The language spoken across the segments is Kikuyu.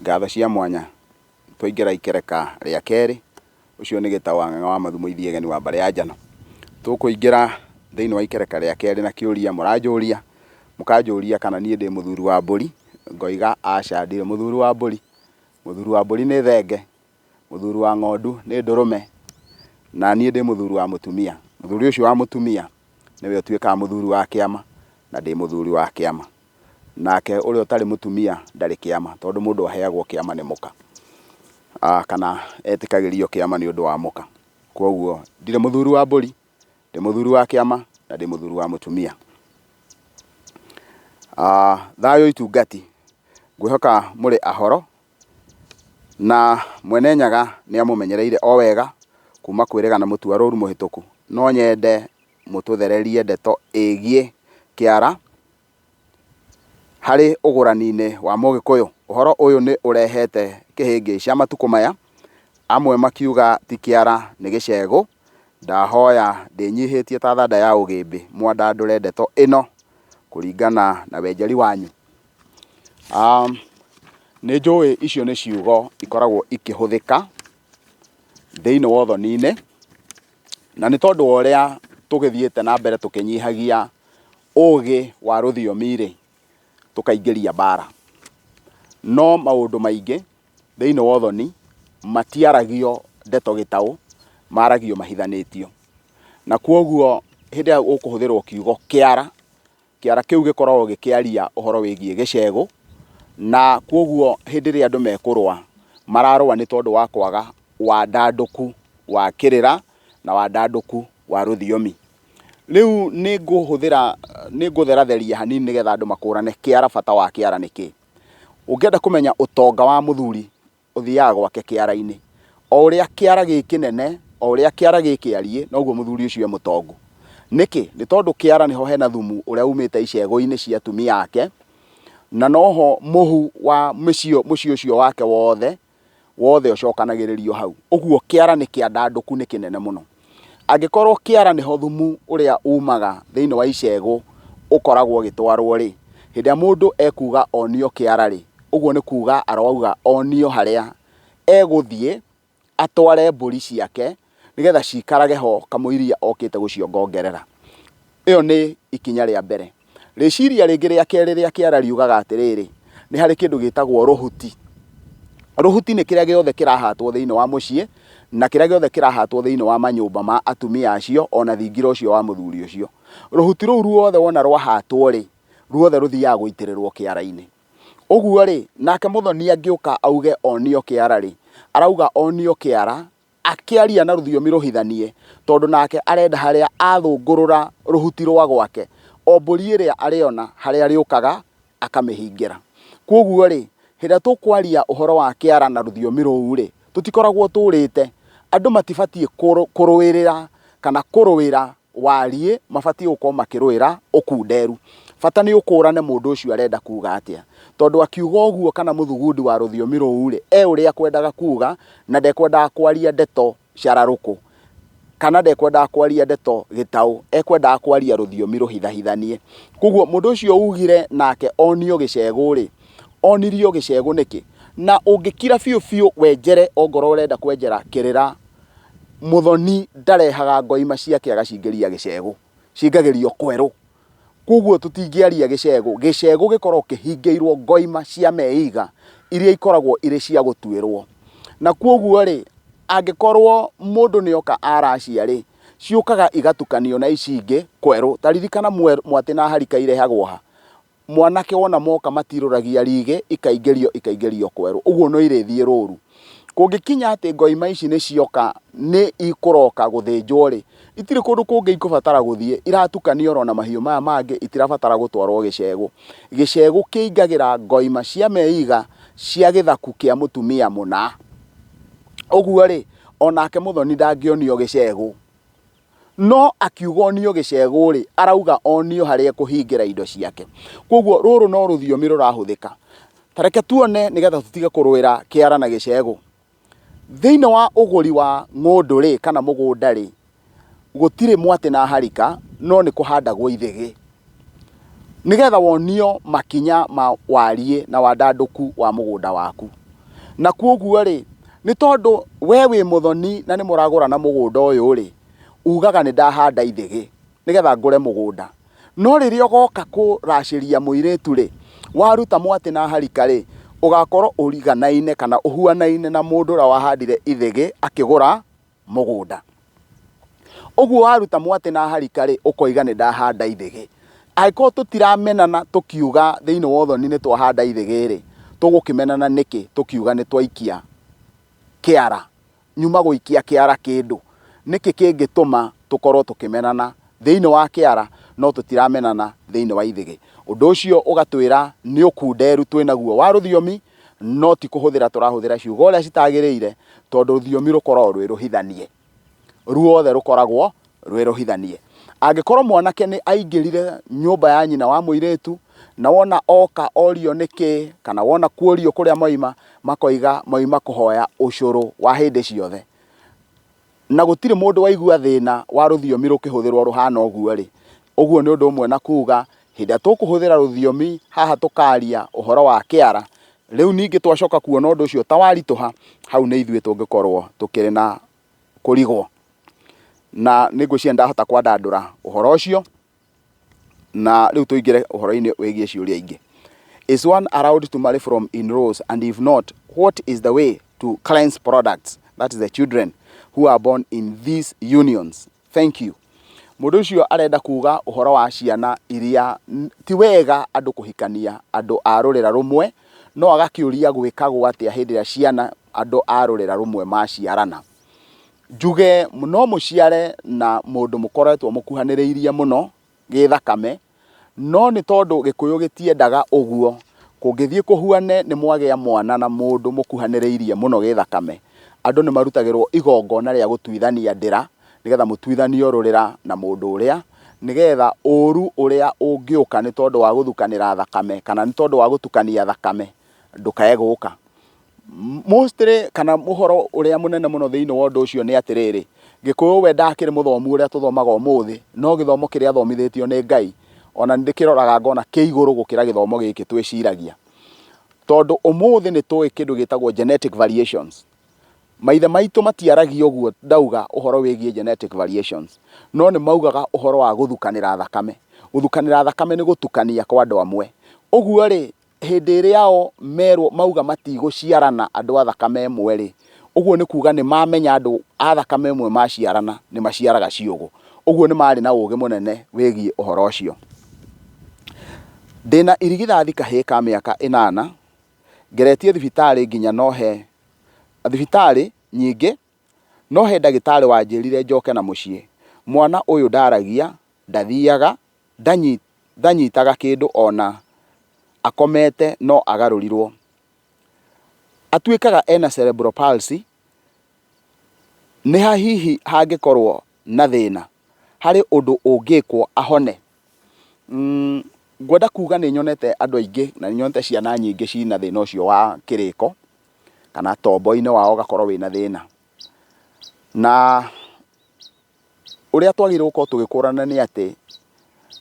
Ngatho cia mwanya twaingĩra ikereka rĩa kerĩ. Ũcio nĩ Gitau Muithiegeni wa mbere ya njano. Tũkũingĩra thĩinĩ wa ikereka rĩa kerĩ na kĩũria mũkanjũria kana niĩ ndĩ mũthuri wa mbũri. Ngoiga aca ndirĩ mũthuri wa mbũri. Mũthuri wa mbũri nĩ thenge, mũthuri wa ng'ondu nĩ ndũrũme, na niĩ ndĩ mũthuri wa mũtumia. Mũthuri ũcio wa mũtumia nĩwe ũtuĩkaga mũthuri wa kĩama, na ndĩ mũthuri wa kĩama. Nake ũrĩa ũtarĩ mũtumia ndarĩ kĩama, tondũ mũndũ aheagwo kĩama nĩ mũka, kana etĩkagĩrio kĩama nĩ ũndũ wa mũka. Kwoguo ndirĩ mũthuri wa mbũri, ndĩ mũthuri wa kĩama, na ndĩ mũthuri wa mũtumia. Thayũ itungati, ngwĩhoka mũrĩ ahoro, na Mwene Nyaga nĩ amũmenyereire o wega kuma kwĩrĩga na mũtua rũru mũhĩtũku. No nyende mũtũthererie ndeto ĩgiĩ kĩara harĩ ũgũrani-inĩ wa Mugikuyu. Ũhoro ũyũ nĩ ũrehete kĩhĩngĩca matukũ maya, amwe makiuga ti kĩara nĩ gĩcegũ. Ndahoya ndĩnyihĩtie ta thanda ya ũgĩmbĩ mwandandũre ndeto ĩno kũringana na wenjeri wanyu. Nĩ njũĩ icio nĩ ciugo ikoragwo ikĩhũthĩka thĩinĩ wa ũthoni-inĩ, na nĩ tondũ wa ũrĩa tũgĩthiĩte na mbere tũkĩnyihagia ũgĩ wa ruthiomi-rĩ, tũkaingĩria mbara. No maũndũ maingĩ thĩinĩ wa ũthoni matiaragio ndeto Gitau, maragio mahithanĩtio. Na kwoguo hĩndĩ ĩrĩa ũkũhũthĩrwo kiugo kĩara, kĩara kĩu gĩkoragwo gĩkĩaria ũhoro wĩgiĩ gĩcegũ, na kwoguo hĩndĩ ĩrĩa andũ mekũrũa mararũa nĩ tondũ wa kwaga wandandũku wa kĩrĩra na wandandũku wa ruthiomi. Rĩu nĩ ngũtheratheria hanini nĩgetha andũ makũrane kĩara, bata wa kĩara nĩkĩ. Ũngĩenda kũmenya ũtonga wa mũthuri ũthiaga gwake kĩara-inĩ. O ũrĩa kĩara gĩkĩnene, o ũrĩa kĩara gĩkĩariĩ, noguo mũthuri ũcio e mũtongu. Nĩkĩ? Nĩ tondũ kĩara nĩho hena thumu ũrĩa umĩte icegũ-inĩ cia atumia ake, na noho mũhu wa mũciĩ ũcio wake wothe ũcokanagĩrĩrio hau. Ũguo kĩara nĩ kĩandandũku, nĩ kĩnene mũno. Angĩkorwo kĩara nĩho thumu ũrĩa umaga thĩinĩ wa icegũ ũkoragwo gĩtwarwo-rĩ, hĩndĩ ĩrĩa mũndũ ekuga onio kĩara-rĩ, ũguo nĩ kuga arauga onio harĩa egũthiĩ atware mbũri ciake nĩgetha cikarage ho kamũiria okĩte gũciongongerera. Ĩyo nĩ ikinya rĩa mbere. Rĩciria rĩngĩ rĩa kerĩ rĩa kĩara riugaga atĩrĩrĩ, nĩ harĩ kĩndũ gĩtagwo rũhuti. Rũhuti nĩ kĩrĩa gĩothe kĩrahatwo thĩinĩ wa mũciĩ, na kĩrĩa gĩothe kĩrahatwo thĩinĩ wa manyũmba ma atumia acio, ona thingira ũcio wa mũthuri ũcio. Rũhuti rũu ruothe wona rwahatwo-rĩ, ruothe rũthiaga gũitĩrĩrwo kĩara-inĩ. Ũguo-rĩ, nake mũthoni angĩũka auge onio kĩara-rĩ, arauga onio kĩara akĩaria na rũthiomi rũhithanie, tondũ nake arenda harĩa athũngũrũra rũhuti rwa gwake, o mbũri ĩrĩa arĩona harĩa rĩũkaga akamĩhingĩra. Kwoguo-rĩ, hĩndĩ ĩrĩa tũkwaria ũhoro wa kĩara na rũthiomi rũu-rĩ, tũtikoragwo tũrĩte. Andũ matibatiĩ kũrũĩrĩra kana kũrũĩra wariĩ, mabatiĩ gũkorwo makĩrũĩra ũkunderu. Bata nĩ ũkũrane mũndũ ũcio arenda kuga atĩa, tondũ akiuga ũguo kana mũthugundi wa rũthiomi rũu-rĩ, ũrĩa akwendaga kuga na ndekwendaga kwaria ndeto cararũkũ, kana ndekwendaga kwaria ndeto Gitau, ekwendaga kwaria rũthiomi rũhithahithanie. Kwoguo mũndũ ũcio ugire nake onio gĩcegũ-rĩ, onirio gĩcegũ nĩkĩ? Na ũngĩkira biũ wenjere, ongorwo ũrenda kwenjera kĩrĩra, mũthoni ndarehaga ngoima ciake agacingĩria gĩcegũ, cingagĩrio kwerũ. Kwoguo tũtingĩaria gĩcegũ. Gĩcegũ gĩkoragwo kĩhingĩirwo ngoima cia meiga iria ikoragwo irĩ cia gũtuĩrwo. Na kwoguo-rĩ, angĩkorwo mũndũ nĩoka aracia-rĩ, ciũkaga igatukanio na ici ingĩ kwerũ. Ta ririkana mwatĩ na harika irehagwo ha. Mwanake wona moka matirũragia rigĩ, ikaingĩrio kwerũ. Ũguo no irĩthiĩ rũru. Kũngĩkinya atĩ ngoima ici nĩ cioka nĩ ikũroka gũthĩnjwo-rĩ, itirĩ kũndũ kũngĩ ikũbatara gũthiĩ, iratukanio oro na mahiũ maya mangĩ, itirabatara gũtwarwo gĩcegũ. Gĩcegũ kĩingagĩra ngoima cia meiga cia gĩthaku kĩa mũtumia mũna. Ũguo-rĩ, onake mũthoni ndangĩonio gĩcegũ. No akiuga onio gĩcegũ-rĩ, arauga onio harĩa ekũhingĩra indo ciake. Kwoguo rũrũ no rũthiomi rũrahũthĩka. Ta reke tuone nĩgetha tũtige kũrũĩra kĩara na gĩcegũ. Thĩinĩ wa ũgũri wa ng'ũndũ-rĩ kana mũgũnda-rĩ, gũtirĩ mwatĩ na harika, no nĩ kũhandagwo ithĩgĩ. Nĩgetha wonio makinya ma wariĩ na wandandũku wa mũgũnda waku. na kuoguo ri ni tondu we wi muthoni na ni muragura na mugunda uyu ri ugaga ni ndahanda ithigi nigetha ngure mugunda no riria goka kuraciria muiritu ri waruta mwati na harika ri ugakorwo uriganaine kana uhuanaine na mundu ra wahandire ithigi akigura mugunda uguo waruta mwati na harika ri ukoiga ni ndahanda ithigi aiko tutiramenana tukiuga thiini wa uthoni ni twahanda ithigi ri tugukimenana niki tukiuga ni twaikia kiara nyuma guikia kiara kindu niki kingituma tukorwo tukimenana thiini wa kiara no tutiramenana thiini wa ithigi undu ucio ugatwira ni ukunderu twinaguo wa ruthiomi no ti kuhuthira turahuthira ciugo uria citagiriire tondu ruthiomi rukoragwo rwi ruhithanie ruothe rukoragwo rwi ruhithanie angikorwo mwanake ni aingirire nyumba ya nyina wa muiritu na wona oka orio niki kana wona kuorio kuria moima makoiga moima kuhoya ucuru wa hindi ciothe na gutire mundu waigua thina wa ruthiomi rukihuthirwo ruhana uguo ri uguo ni undu umwe na kuga hindi tukuhuthira ruthiomi haha tukaria uhoro wa kiara riu ningi twacoka kuona undu ucio tawarituha hau ni ithue tungikorwo tukiri na kurigwo na nigucia ndahota kwandandura uhoro ucio na riu tuingire uhoro-ini wigie ciuria ingi. Is one allowed to marry from in-laws, and if not, what is the way to cleanse products, that is the children who are born in these unions? Thank you. Mundu ucio arenda kuga uhoro wa ciana iria ti wega andu kuhikania andu a rurira rumwe no agakiuria gwikagwo atia hindi ya ciana andu a rurira rumwe maciarana. Njuge no muciare na mundu mukoretwo mukuhaniriirie muno githakame no ni tondu gikuyu gitiendaga uguo kungithie kuhuane ni mwagia mwana na mundu mukuhaniriirie muno githakame andu ni marutagirwo igongona ria gutuithania ndira nigetha mutuithanio rurira na mundu uria nigetha uru uria ungiuka ni tondu wa guthukanira thakame kana ni tondu wa gutukania thakame ndukae guka mostly kana muhoro uria munene muno thiini wa undu ucio ni atiriri gikuyu we ndakiri muthomu uria tuthomaga umuthi no githomo kiria thomithitio ni Ngai ona ndikiroraga ngona kiiguru gukira githomo giki twiciragia tondu umuthi ni tui kindu gitagwo genetic variations maithe maitu matiaragia uguo ndauga uhoro wigie genetic variations no ni maugaga uhoro wa guthukanira thakame ni gutukania kwa andu amwe uguo ri hindi iria o merwo mauga matiguciarana andu a thakame imwe ri uguo ni kuga ni mamenya andu a thakame imwe maciarana ni maciaraga ciugo uguo ni mari na uge munene wigie uhoro ucio. Ndina irigithathi kahii ka miaka 8 ngeretie thibitari nginya nohe thibitari nyingi nohe ndagitari wanjirire njoke na mucii mwana uyu ndaragia ndathiaga ndanyitaga kindu ona akomete no agarurirwo atuikaga ena cerebral palsy ni hihi hangikorwo na thina hari undu ungikwo ahone. Ngwenda kuga ni nyonete andu aingi na nyonete ciana nyingi cina thina ucio wa kiriko kana tombo-ini wao gakorwo wina thina na uria twagirwo uko tugikurana ni ati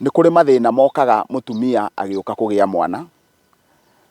ni kuri mathina mokaga mutumia agiuka kugia mwana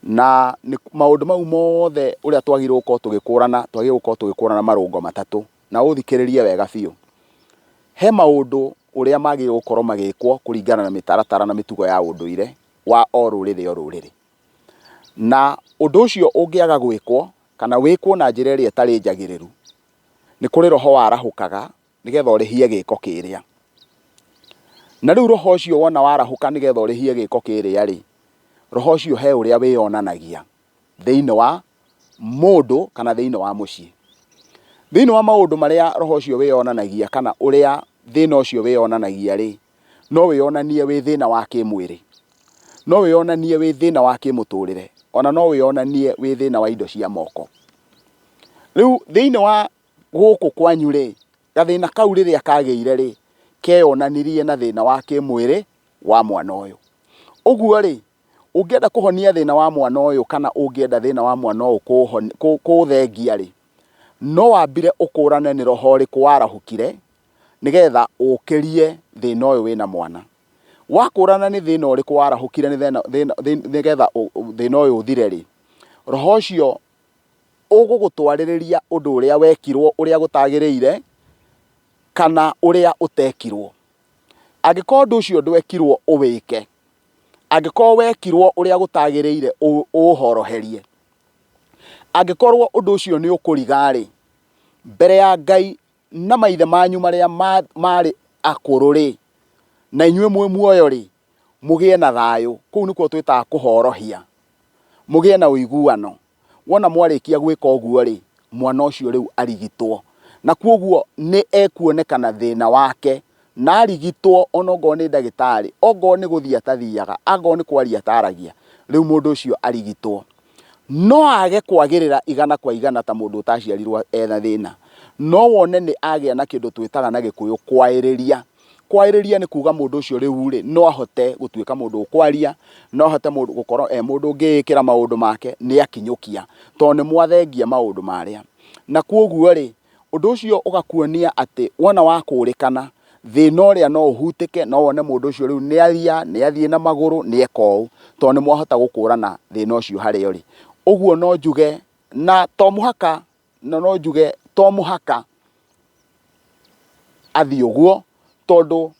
na ni maundu mau mothe uria twagirwo uko tugikurana marungo matatu na uthikiririe wega biu. He maundu uria magirwo ukorwo magikwo kuringana na mitaratara na mitugo ya unduire wa o ruriri na undu ucio ungiaga gwikwo kana wikwo na njira iria itari njagiriru ni kuri roho warahukaga nigetha urihie giko kiria na riu roho ucio wona warahuka nigetha urihie giko kiria ri roho ucio he uria wionanagia thiini wa mundu kana thiini wa mucii thiini wa maundu maria roho ucio wionanagia kana uria thina ucio wionanagia ri no wionanie wi thina wa kimwiri no wionanie wi thina wa kimuturire ona no wionanie wi thina wa indo cia moko. Riu thiini wa guku kwanyu ri gathina kau riria kagiire ri keyonanirie na thina wa kimwiri wa mwana uyu uguo ri ungienda kuhonia thina wa mwana uyu kana ungienda thina wa mwana uyu kuthengia ri no wambire ukurane ni roho ri kwarahukire nigetha ukirie thina uyu wina mwana wakurana ni thina uri kwarahukire nigetha thina uyu uthire ri roho ucio ũgũgũtwarĩrĩria ũndũ ũrĩa wekirwo ũrĩa gũtagĩrĩire kana ũrĩa ũtekirwo. Angĩkorwo ũndũ ũcio ndwekirwo ũwĩke, angĩkorwo wekirwo ũrĩa gũtagĩrĩire ũhoroherie, angĩkorwo ũndũ ũcio nĩ ũkũriga-rĩ, mbere ya Ngai na maithe manyu marĩa marĩ akũrũ-rĩ, na inyuĩ mwĩ muoyo-rĩ, mũgĩe na thayũ. Kũu nĩkuo twĩtaga kũhorohia, mũgĩe na ũiguano. Wona mwarĩkia gwĩka ũguo-rĩ, mwana ũcio rĩu arigitwo, na kuoguo nĩ ekuonekana thĩna wake, na arigitwo onokorwo nĩ ndagĩtarĩ, okorwo nĩ gũthiĩ atathiaga, akorwo nĩ kwaria ataragia, rĩu mũndũ ũcio arigitwo. No age kwagĩrĩra igana kwa igana ta mũndũ ũtaciarirwo ena thĩna, no wone nĩ agĩa na kĩndũ twĩtaga na Gĩkũyũ kwaĩrĩria. Kwaĩrĩria nĩ kuga mũndũ ũcio rĩu-rĩ, no ahote gũtuĩka mũndũ ũkwaria, no ahote gũkorwo mũndũ ũngĩĩkĩra maũndũ make, nĩ akinyũkia, tondũ nĩ mwathengia maũndũ marĩa. Na kuoguo-rĩ, ũndũ ũcio ũgakuonia atĩ wona wakũrĩkana, thĩna ũrĩa no ũhutĩke, no wone mũndũ ũcio rĩu nĩ athiĩ na magũrũ, nĩ eka ũũ, tondũ nĩ mwahota gũkũrana thĩna ũcio harĩa ũrĩ. Ũguo no njuge, na to mũhaka athiĩ ũguo, tondũ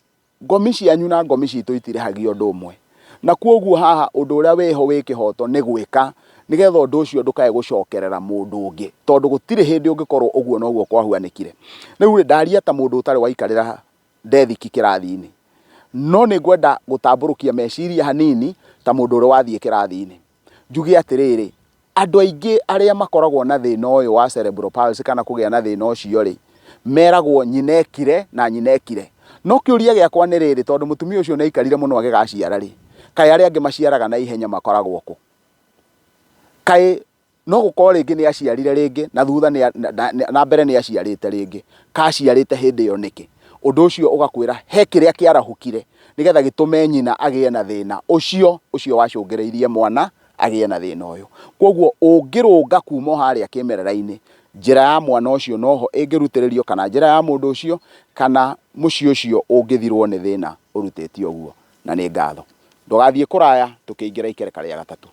ngomi cianyu na ngomi citũ itirĩhagia ũndũ ũmwe. Na kuoguo haha ũndũ ũrĩa wĩho wĩ kĩhoto nĩ gwĩka, nĩgetha ũndũ ũcio ndũkae gũcokerera mũndũ ũngĩ, tondũ gũtirĩ hĩndĩ ũngĩkorwo ũguo noguo kwahuanĩkire. Rĩu ndaria ta mũndũ ũtarĩ waikarĩra ndethiki kĩrathi-inĩ, no nĩ ngwenda gũtambũrũkia meciria hanini ta mũndũ ũrĩa wathiĩ kĩrathi-inĩ. Njuge atĩrĩrĩ, andũ aingĩ arĩa makoragwo na thĩna ũyũ wa cerebral palsy kana kũgĩa na thĩna ũcio-rĩ, meragwo nyina ekire na nyina ekire. No kĩũria gĩakwa nĩ rĩrĩ, tondũ mũtumia ũcio nĩ aikarire mũno agĩgaciara-rĩ, kaĩ arĩa angĩ maciaraga na ihenya makoragwo kũ? Kaĩ no gũkorwo rĩngĩ nĩ aciarire rĩngĩ na thutha na mbere nĩ aciarĩte rĩngĩ, kaciarĩte hĩndĩ ĩyo nĩkĩ? Ũndũ ũcio ũgakwĩra he kĩrĩa kĩarahũkire nĩgetha gĩtũme nyina agĩe na thĩna ũcio wacũngĩrĩirie mwana agĩe na thĩna ũyũ. Kuoguo ũngĩrũnga kuma harĩa kĩmerera-inĩ, njĩra ya mwana ũcio noho ĩngĩrutĩrĩrio, kana njĩra ya mũndũ ũcio, kana mũciĩ ũcio ũngĩthirwo nĩ thĩna ũrutĩtio ũguo. Na nĩ ngatho. Ndũgathiĩ kũraya, tũkĩingĩra ikereka rĩa gatatũ.